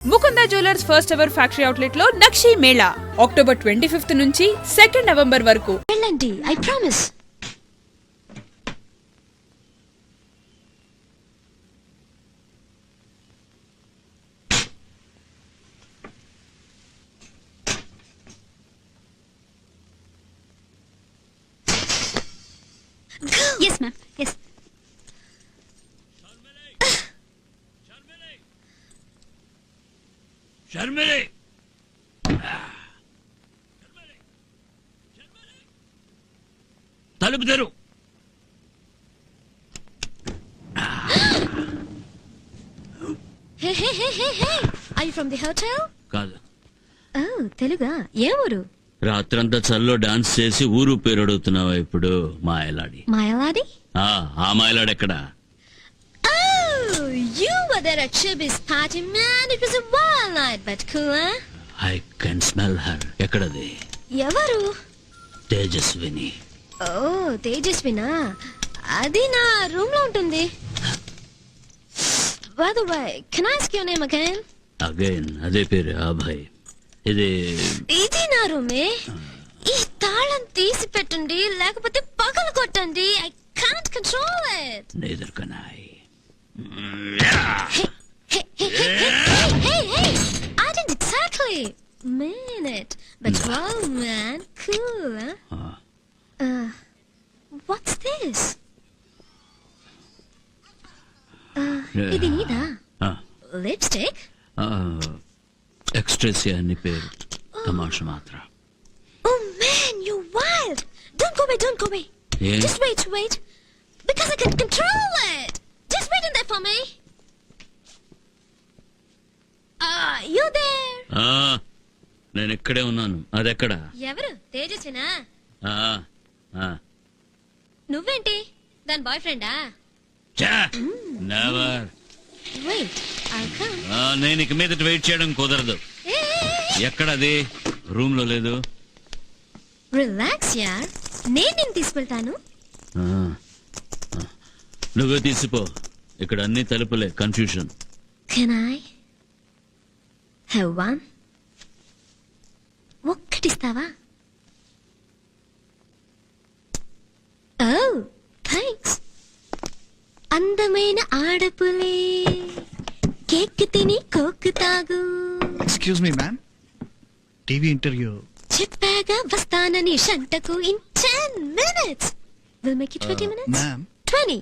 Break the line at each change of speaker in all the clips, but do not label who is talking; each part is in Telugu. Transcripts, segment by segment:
Mukunda jewellers first ever factory outlet లో నక్షి మేళా అక్టోబర్ 25 నుంచి 2 నవంబర్ వరకు.
వెళ్ళండి, I promise. Yes, ma'am. Yes.
Sharmili! తలుపు తెరు.
Hey, hey, hey, hey, hey! Are you from the hotel?
కాదు,
Oh, తెలుగా? ఏ ఊరు?
రాత్రంతా చల్లో డాన్స్ చేసి ఊరు పేరు అడుగుతున్నావా ఇప్పుడు? మాయలాడి.
మాయలాడి?
ఆ మాయలాడి ఎక్కడా?
Oh, you were there at Shibi's party, man. It was a wild night, but cool, huh?
I can smell her. ఎక్కడది?
ఎవరు?
తేజస్విని.
ఓ, తేజస్వినా? అది నా రూమ్ లో ఉంటుంది. By the way, can I ask your name again?
Again అదే పేరు, అభయ్.
ఇది నా రూమే. ఈ తాళం తీసి పెట్టండి, లేకపోతే పగలు కొట్టండి. I can't control it.
Neither can I.
Hey! I didn't exactly mean it. But wow, man, cool, huh? What's this? ఇది నీదా? Lipstick?
ఎక్స్ట్రెసియా అని పేరు, తమాషా మాత్ర.
Oh man, you're wild. Don't go away.
Yeah?
Just wait. Because I can control it. Just wait in there for me. You there?
నేను ఇక్కడే ఉన్నాను. అదెక్కడ?
ఎవరు? తేజస్వినా? నువ్వేంటి దాని బాయ్ ఫ్రెండా?
నెవర్.
Wait, I'll come.
నేను ఇక మీద వెయిట్ చేయడం కుదరదు. ఎక్కడది? రూమ్ లో లేదు.
రిలాక్స్ యార్, నేను నిన్ను తీసుకెళ్తాను.
నువ్వే తీసిపో. ఇక్కడ అన్ని తలుపులే, confusion.
Can I have one? ఒక్కటిస్తావా? Oh, thanks. అందమైన ఆడపులే కేక్ తిని కోక్ తాగు.
Excuse me ma'am, TV interview.
చెప్పాగా వస్తానని షంటకు in 10 minutes. We'll make it 20 minutes.
Ma'am,
20.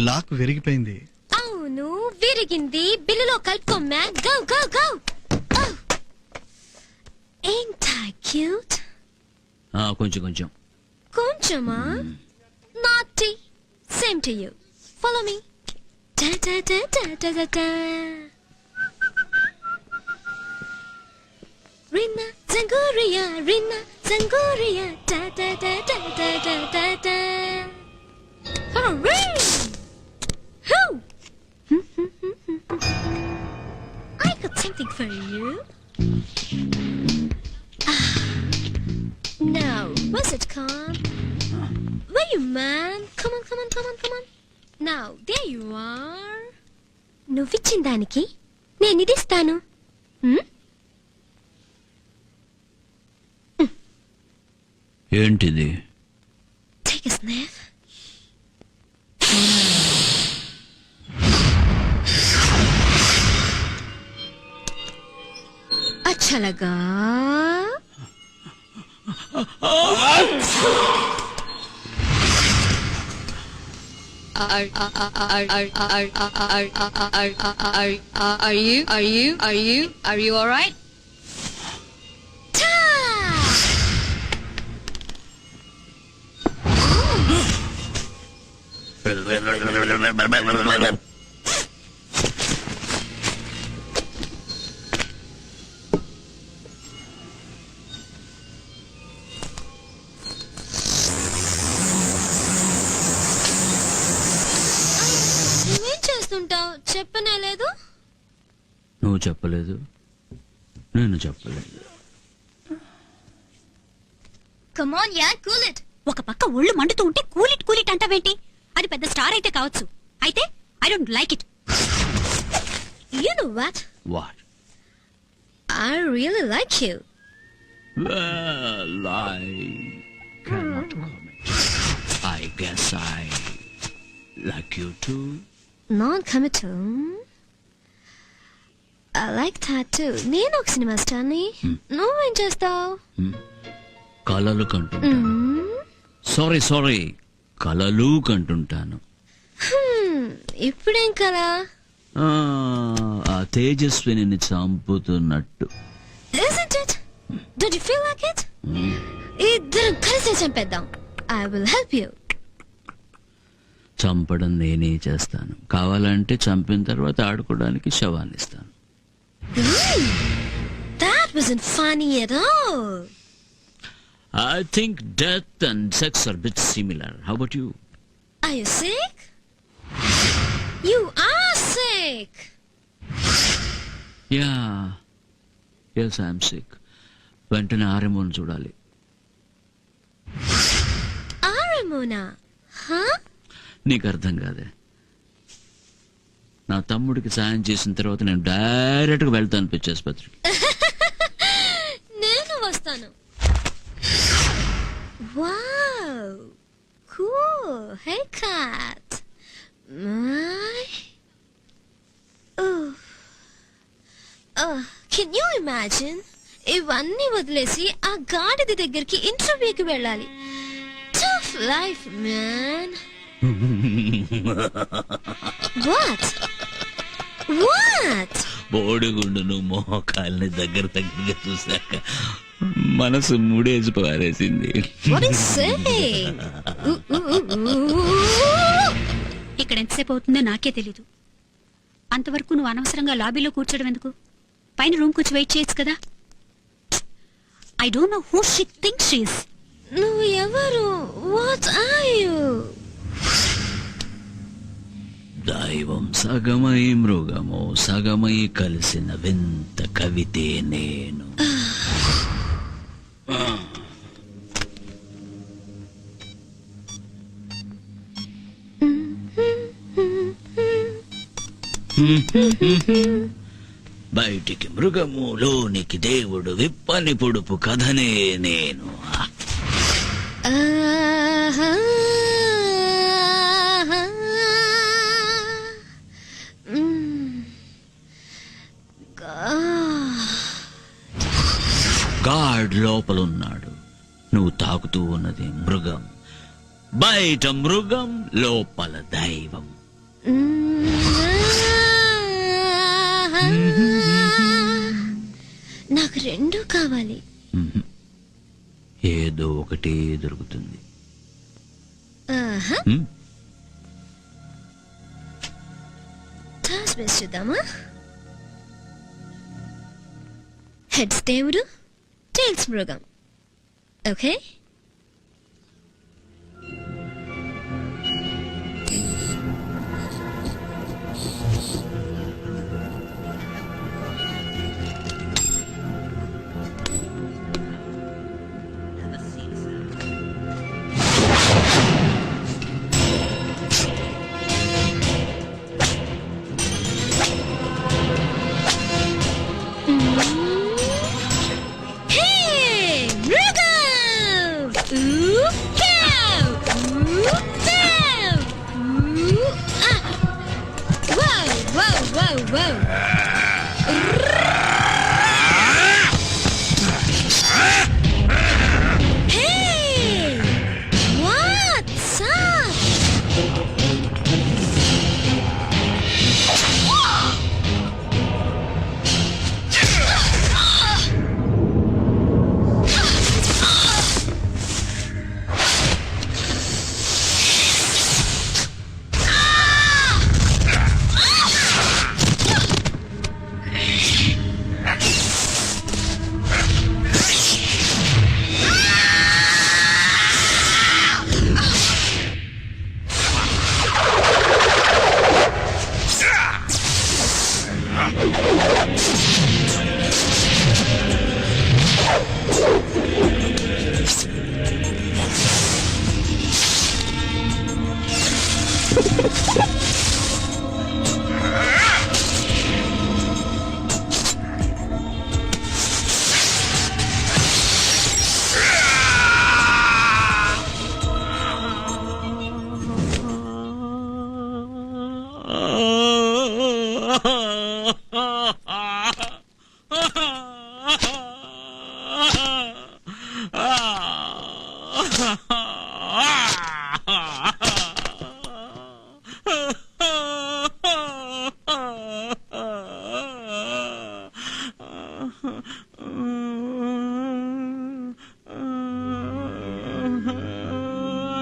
Lock విరిగిపోయింది.
అవును, విరిగింది. బిల్లులో కలుపుకో man. Go. Oh. Ain't I cute?
కొంచెం.
కొంచెమా? Naughty. Same to you. Follow me. Da. Rina Zanguria. Da. Hooray! Who? I got something for you. Now, what's it called? Where you, man? Come on. Now, there you are. నువ్విచ్చిన దానికి నేను ఇది ఇస్తాను.
ఏంటిది?
Take a sniff. अच्छा लगा?
Are you all right?
నువ్వేం చేస్తుంటావు? చెప్పనే లేదు.
నువ్వు చెప్పలేదు, నేను చెప్పలేదు.
Come on, yeah, cool it. ఒక పక్క ఒళ్ళు మండుతూ ఉంటే కూలిట్ అంటావేంటి? అది పెద్ద స్టార్ అయితే కావచ్చు, అయితే I don't like it. You know what?
What?
I really like you.
Well, I cannot comment. I guess I like you too.
Non-committal. I like that too. నేను ఒక సినిమా స్టార్ని. నువ్వేం చేస్తావు?
కలలు కంటుంటాను. సారీ కలలు కంటుంటాను.
ఇప్పుడేం కదా?
ఆ Tejaswini చంపుతున్నట్టు.
Isn't it? Don't you feel like it? ఇద్దరం కలిసి చంపేద్దాం. I will help you.
చంపడం నేనే చేస్తాను. కావాలంటే చంపిన తర్వాత ఆడుకోవడానికి శవాన్ని ఇస్తాను.
That wasn't funny at all.
I think death and sex are a bit similar. How about you?
Are you sick? You are sick.
Yeah. Yes, I am sick. వెంటనే ఆర్ఎంఓని చూడాలి.
Aramona. Huh?
నీకు అర్థం కాదే. నా తమ్ముడికి సాయం చేసిన తర్వాత నేను డైరెక్ట్గా వెళ్తాను పిచ్చి ఆసుపత్రికి.
నేను వస్తాను. Wow. Cool haircut. My. Can you imagine? ఇవన్నీ వదిలేసి ఆ గాడిద దగ్గరికి ఇంటర్వ్యూకి వెళ్ళాలి. Tough life, man. What? What?
బోడిగుండును మోకాల్ని దగ్గరగా చూశాక మనసు మూడేసి పారేసింది.
What is saying?
ఇక్కడ ఎంతసేపు అవుతుందో నాకే తెలీదు. అంతవరకు నువ్వు అనవసరంగా లాబీలో కూర్చోడం ఎందుకు? పైన రూమ్ కూర్చో వెయిట్ చేయొచ్చు కదా. I don't know who she thinks she is.
నువ్వు ఎవరు? What are you?
దైవం సగమై మృగము సగమై కలిసిన వింత కవితే నేను. బయటికి మృగము లోనికి దేవుడు విప్పని పొడుపు కథనే నేను. గాడ్ లోపలున్నాడు. నువ్వు తాకుతూ ఉన్నది మృగం. బయట మృగం, లోపల దైవం.
నాకు రెండు కావాలి.
ఏదో ఒకటే దొరుకుతుంది.
టాస్ బేస్ చూద్దామా? హెడ్స్ దేవుడు, టైల్స్ మృగం. ఓకే. Hey, మృగం!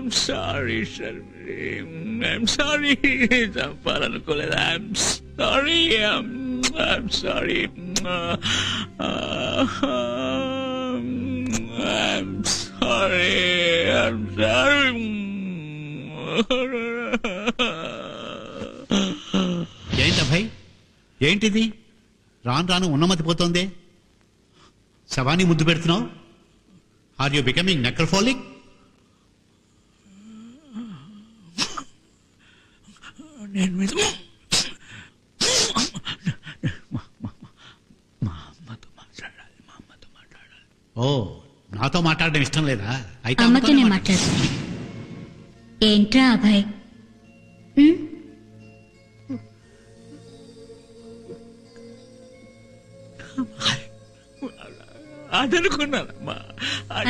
I'm sorry, Sharmi. I'm sorry. చంపాలనుకోలేదు. I'm sorry. I'm sorry. I'm sorry. I'm sorry.
ఏంటభయ్, ఏంటిది? రాను రాను ఉన్నమతి పోతోంది. శవాన్ని ముద్దు పెడుతున్నావు. Are you becoming necrophilic?
నేను మీద
ఓ, నాతో మాట్లాడడం ఇష్టం లేదా? అయితే
అమ్మతోనే
అమ్మతోనే
మాట్లాడు. ఏంట్రా అభయ్?
అదనుకున్నానమ్మా.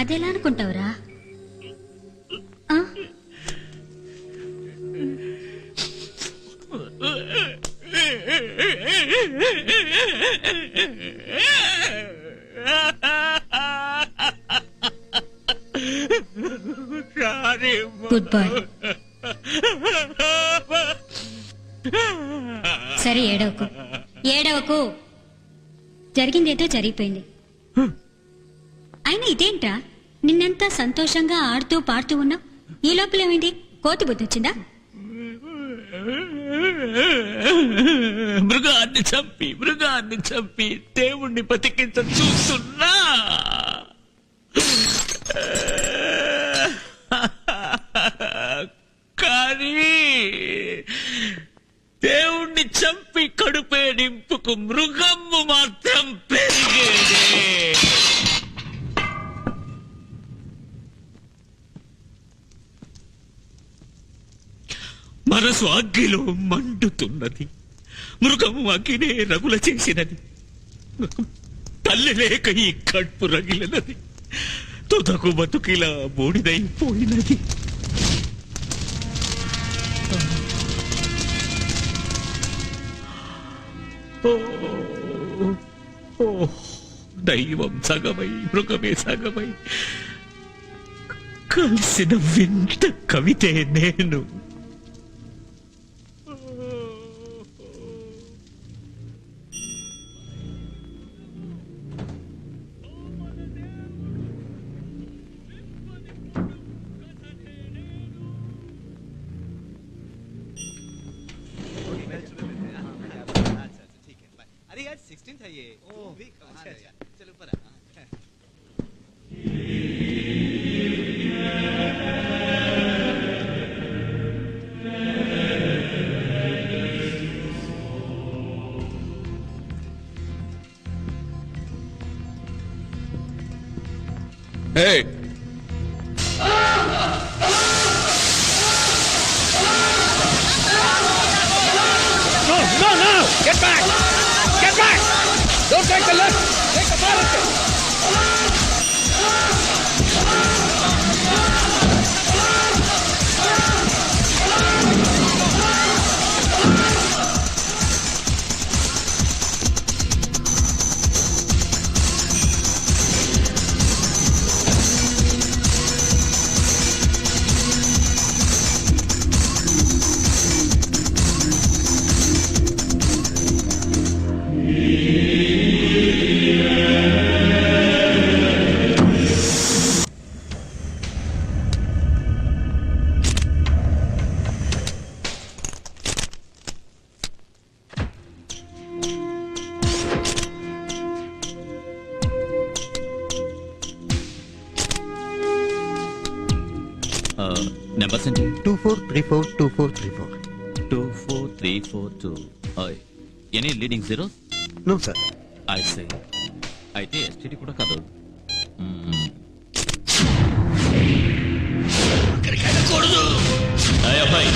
అదెలా అనుకుంటావురా? Good bye. సరే, ఏడవకు ఏడవకు. జరిగిందేదో జరిగిపోయింది. అయినా ఇదేంట్రా, నిన్నంతా సంతోషంగా ఆడుతూ పాడుతూ ఉన్నావు. ఈ లోపలేమైంది? కోతి బుద్ధి వచ్చిందా?
మృగాన్ని చంపి దేవుణ్ణి బతికించ చూస్తున్నా. కానీ దేవుణ్ణి చంపి కడుపే నింపుకు మృగమ్ము మాత్రం పెరిగేదే. మనసు అగ్గిలో మండుతున్నది. మృగము అగ్గినే రగుల చేసినది. తల్లి లేక ఈ కడుపు రగిలినది. తుదకు బతుకిలా బూడిదైపోయినది. దైవం సగమై మృగమే సగమై కలిసిన వింత కవితే నేను.
अरे यार 16 था ये। अच्छा अच्छा चलो ऊपर आ।
Hey!
No! Get back! Get back! Don't take the left! Take the forest!
Numbers ఏంటి?
24342434.
24342. Any leading zero?
No, sir.
I say. అయితే ఎస్టీడీ కూడా కాదు. అబ్బాయి,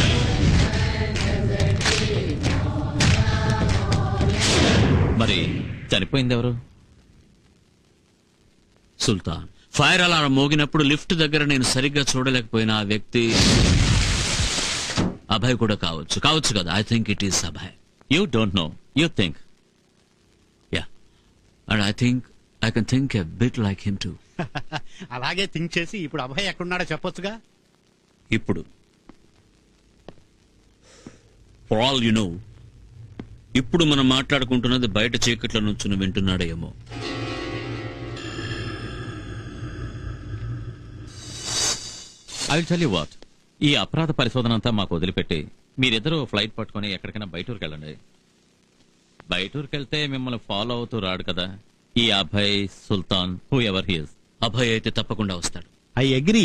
మరి చనిపోయింది ఎవరు? సుల్తాన్. ఫైర్ అలారం మోగినప్పుడు లిఫ్ట్ దగ్గర నేను సరిగ్గా చూడలేకపోయిన ఆ వ్యక్తి అభయ్ కూడా కావచ్చు కదా. I think it is Abhay.
You don't know, you think.
Yeah, and I think I can think a bit like him to.
అలాగే థింక్ చేసి ఇప్పుడు అభయ్ ఎక్కడున్నాడో చెప్పొచ్చుగా.
ఇప్పుడు ఫర్ ఆల్ యు నో, ఇప్పుడు మనం మాట్లాడుకుంటున్నది బయట చీకట్లో నుంచుని వింటున్నాడేమో.
I will tell you what, ఈ అపరాధ పరిశోధన అంతా మాకు వదిలిపెట్టి మీరిద్దరూ ఫ్లైట్ పట్టుకొని ఎక్కడికైనా బయటూరుకి వెళ్ళండి. బయటూరుకి వెళ్తే మిమ్మల్ని ఫాలో అవుతూ రాడు కదా ఈ Abhay Sultan, whoever he is.
Abhay అయితే తప్పకుండా వస్తాడు.
ఐ అగ్రీ,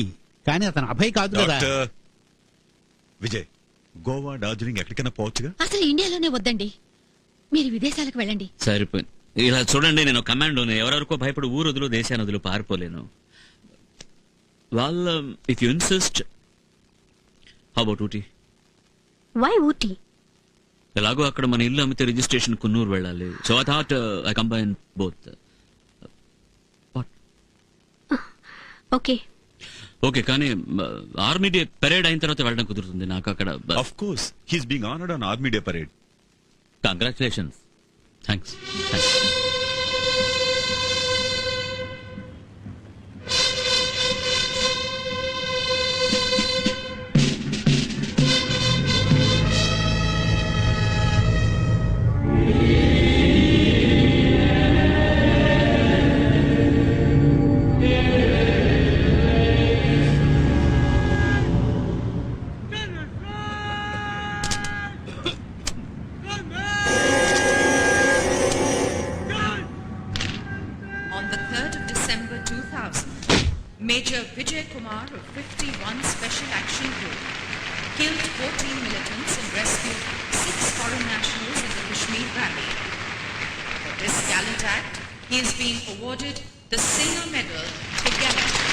కానీ అతను అభయ్ కాదు కదా.
డాక్టర్ విజయ్, గోవా, డార్జిలింగ్ ఎక్కడికైనా పోవచ్చుగా.
అసలు ఇండియాలోనే వద్దండి, మీరు విదేశాలకు వెళ్ళండి.
సరిపోయింది. ఇలా చూడండి, నేను కమాండోని, ఎవరెవరికో భయపడి ఊరు వదులు దేశాన్ని వదులు పారిపోలేను. వాళ్ళ if you insist, how about Ooty?
Why Ooty?
ఎలాగో అక్కడ మన ఇల్లు అమ్మితే రిజిస్ట్రేషన్ కున్నూరు వెళ్ళాలి. So I thought I combine both.
Okay
okay, కానీ ఆర్మీ డే పెరేడ్ అయిన తర్వాత వెళ్ళడం కుదురుతుంది నాకు అక్కడ.
Of course, he's being honoured on army day parade.
Congratulations.
Thanks.
On the 3rd of December 2000, Major Vijay Kumar of 51 Special Action Group killed 14 militants and rescued 6 foreign nationals in the Kashmir Valley. For this gallant act, he is being awarded the Sena Medal for Gallantry.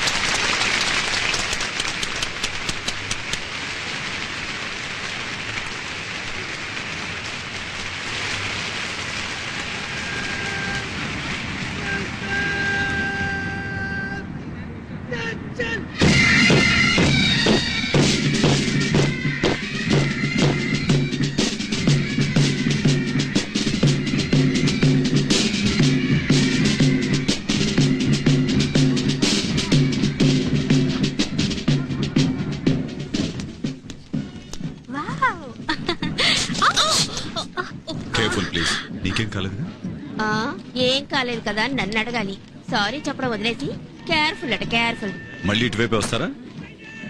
Careful please. నీకేం కాలేదుగా?
ఏం కాలేదు కదా అని నన్ను అడగాలి. సారీ చెప్పడం వదిలేసి కేర్ఫుల్ అట కేర్ఫుల్.
మళ్ళీ ఇటువైపు వస్తారా?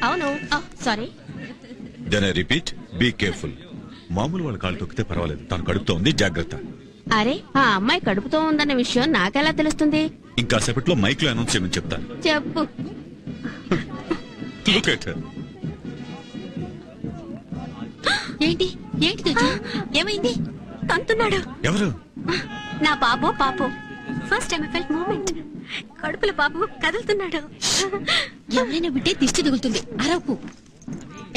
అవును, sorry.
Then I repeat, be careful. మామూలు వాళ్ళ కాళ్ళు తొక్కితే పర్వాలేదు, తను కడుపుతో ఉంది, జాగ్రత్త.
అరే, ఆ అమ్మాయి కడుపుతో ఉందన్న విషయం నాకెలా తెలుస్తుంది?
ఇంకా సేపట్లో మైక్ లో అనౌన్స్ చేయమని చెప్తాను.
చెప్పు.
Look at her.
ఏంటి ఏంటి తేజు? ఏమైంది? తంతున్నాడు.
ఎవరు?
నా బాబో పాపో. First time I felt moment. కడుపుల బాబు కదులుతున్నాడు. ఎవరైనా బిడ్డే దిష్టి తగులుతుంది. అరవకు.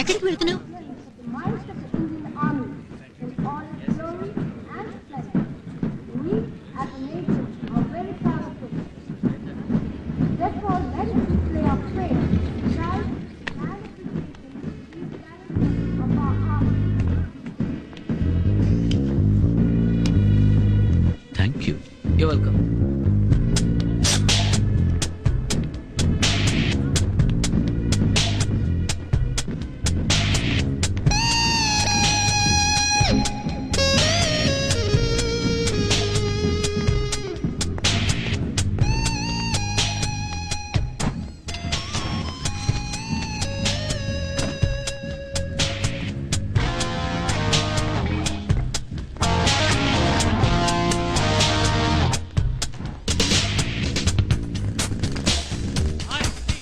ఎక్కడికి వెళ్తున్నావు?
Thank you.
You're welcome.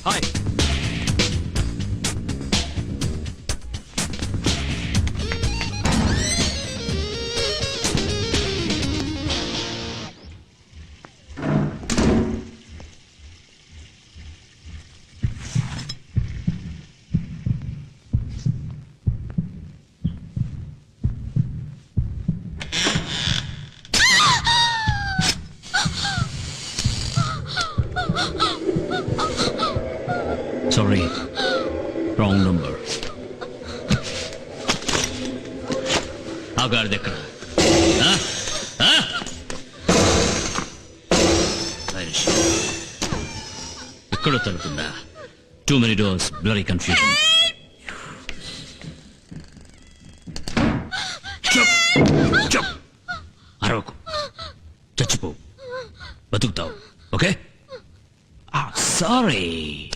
Hi.
Sorry, wrong number. ఆ గాడిద ఎక్కడ? ఆ? ఆ? ఎక్కడో తలుపుందా? Too many doors, very confusion. అరవకు, చచ్చిపో, బతుకుతావు. Okay, sorry.